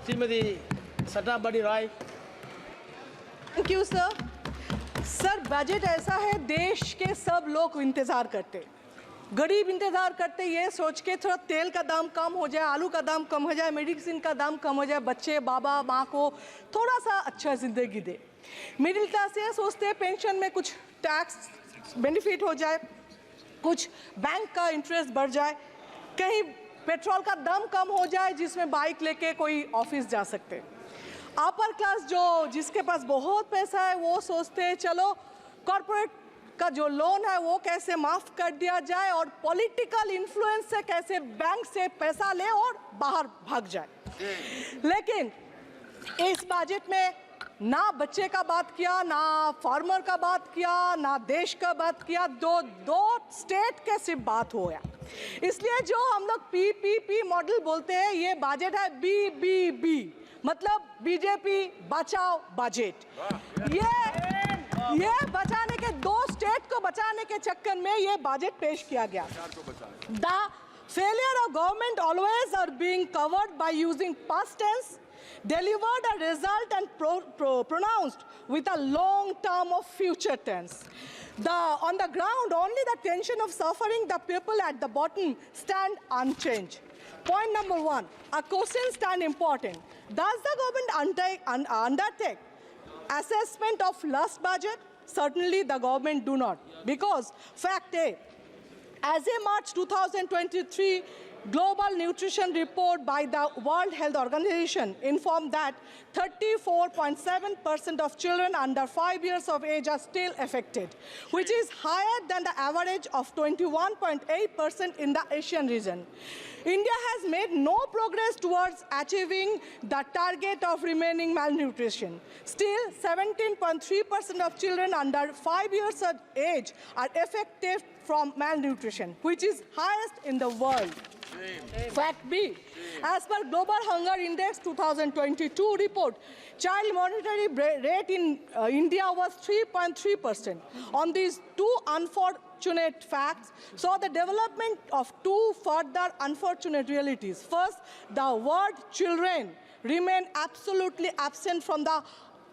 Shrimati Satabdi Roy. Thank you sir. Sir, budget ऐसा है, देश के सब लोग इंतज़ार करते, गरीब इंतज़ार करते, ये सोच के थोड़ा तेल का दाम कम हो जाए, आलू का दाम कम हो जाए, मेडिसिन का दाम कम हो जाए, बच्चे बाबा माँ को थोड़ा सा अच्छा ज़िंदगी दे। मिडिल क्लास ये सोचते हैं पेंशन में कुछ टैक्स बेनिफिट हो जाए, कुछ बैंक का इंटरेस्ट बढ़ जाए, कहीं पेट्रोल का दाम कम हो जाए जिसमें बाइक लेके कोई ऑफिस जा सकते। अपर क्लास जिसके पास बहुत पैसा है वो सोचते हैं चलो कॉर्पोरेट का जो लोन है वो कैसे माफ़ कर दिया जाए और पॉलिटिकल इन्फ्लुएंस से कैसे बैंक से पैसा ले और बाहर भाग जाए। लेकिन इस बजट में ना बच्चे का बात किया, ना फार्मर का बात किया, ना देश का बात किया, दो स्टेट के सिर्फ बात हो गया। इसलिए जो हम लोग PPP मॉडल बोलते हैं, ये बजट है BBB, मतलब बीजेपी बचाओ बजट। ये बचाने के, दो स्टेट को बचाने के चक्कर में ये बजट पेश किया गया। The failure of government always are being covered by using past tense, delivered a result and pronounced with a long term of future tense. On the ground, only the tension of suffering the people at the bottom stand unchanged. Point number one, a question stand important. Does the government undertake assessment of last budget? Certainly the government do not, because fact A, as a March 2023 Global Nutrition Report by the World Health Organization informed that 34.7% of children under 5 years of age are still affected, which is higher than the average of 21.8% in the Asian region. India has made no progress towards achieving the target of remaining malnutrition. Still, 17.3% of children under 5 years of age are affected from malnutrition, which is highest in the world. Fact B, as per Global Hunger Index 2022 report, child mortality rate in India was 3.3%. On these two unfortunate facts, saw the development of two further unfortunate realities. First, the word children remain absolutely absent from the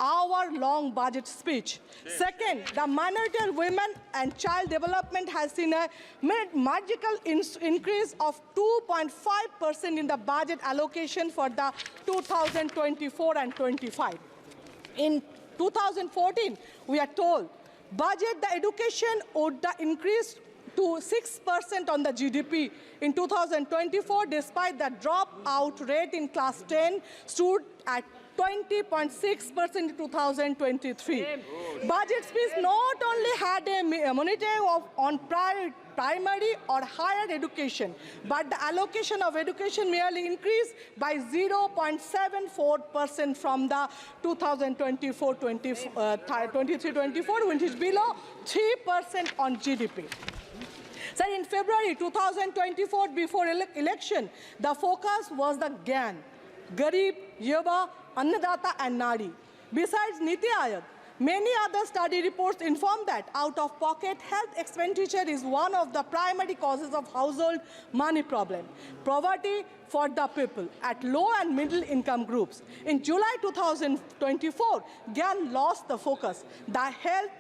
hour-long budget speech. Second, the minority of women and child development has seen a magical increase of 2.5% in the budget allocation for the 2024 and 25. In 2014, we are told budget the education would increase to 6% on the GDP. In 2024, despite the dropout rate in class 10 stood at 20.6% in 2023. Budget speech not only had a monitoring on primary or higher education, but the allocation of education merely increased by 0.74% from the 2023-24, which is below 3% on GDP. Sir, in February 2024, before election, the focus was the GAN, Garib, Yuva, Annadata and Nari. Besides Niti Aayog, many other study reports inform that out-of-pocket health expenditure is one of the primary causes of household money problem. Poverty for the people at low and middle income groups. In July 2024, GAN lost the focus. The health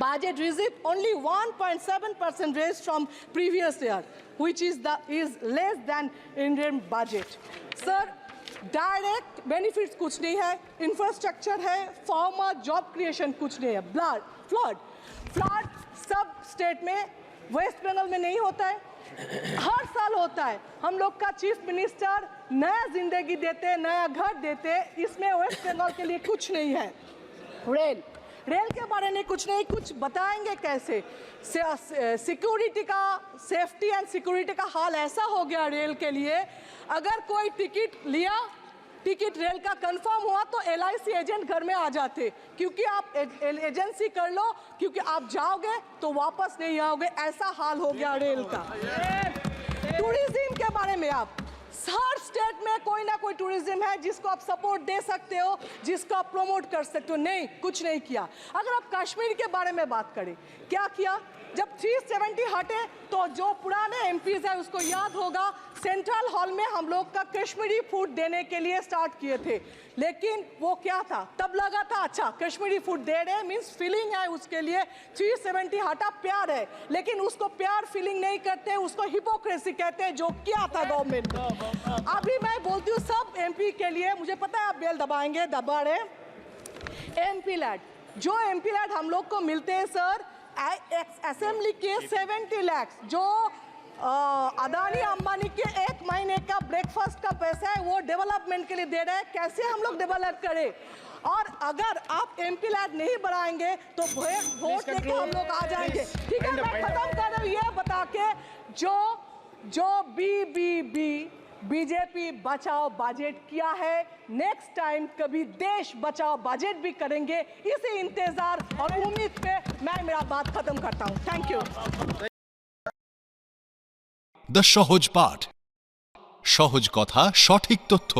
budget received only 1.7% raise from previous year, which is less than Indian budget. Sir, direct benefits कुछ नहीं है, infrastructure है, farmer job creation कुछ नहीं है। Flood सब state में, waste Bengal में नहीं होता है, हर साल होता है। हम लोग का चीफ मिनिस्टर नया जिंदगी देते, नया घर देते, इसमें वेस्ट बंगाल के लिए कुछ नहीं है। रेल के बारे में कुछ नहीं, कुछ बताएंगे कैसे? सिक्योरिटी का, सेफ्टी एंड सिक्योरिटी का हाल ऐसा हो गया रेल के लिए, अगर कोई टिकट लिया, टिकट रेल का कंफर्म हुआ तो LIC एजेंट घर में आ जाते, क्योंकि आप एजेंसी कर लो, क्योंकि आप जाओगे तो वापस नहीं आओगे, ऐसा हाल हो गया रेल का। टूरिज्म के बारे में आप, हर स्टेट में कोई ना कोई टूरिज्म है जिसको आप सपोर्ट दे सकते हो, जिसको आप प्रमोट कर सकते हो। नहीं, कुछ नहीं किया। अगर आप कश्मीर के बारे में बात करें, क्या किया? जब 370 हटे तो जो पुराने MPs है उसको याद होगा सेंट्रल हॉल में हम लोग का कश्मीरी फूड देने के लिए स्टार्ट किए थे, लेकिन वो क्या था, तब लगा था अच्छा कश्मीरी फूड दे रहे मींस फीलिंग है, उसके लिए 370 हटा प्यार है, लेकिन उसको प्यार फीलिंग नहीं करते, उसको हिपोक्रेसी कहते हैं, जो क्या था गवर्नमेंट। अभी मैं बोलती हूँ सब एमपी के लिए, मुझे पता है आप बेल दबाएंगे, दबा रहे। एमपी लैड, जो एमपी लैड हम लोग को मिलते हैं सर, असेंबली के 70 लाख जो अदानी अंबानी के 1 महीने का ब्रेकफास्ट का पैसा है वो डेवलपमेंट के लिए दे रहे हैं, कैसे हम लोग डेवलप करें। और अगर आप एमपी लैड नहीं बढ़ाएंगे तो वोट लेके हम लोग आ जाएंगे। ठीक है, मैं खत्म कर रहा हूँ ये बता के, जो बीजेपी बचाओ बजट किया है, नेक्स्ट टाइम कभी देश बचाओ बजट भी करेंगे, इसी इंतजार और उम्मीद पे मैं मेरा बात खत्म करता हूँ। Thank you. দ্য সহজ পাঠ, সহজ কথা, সঠিক তথ্য।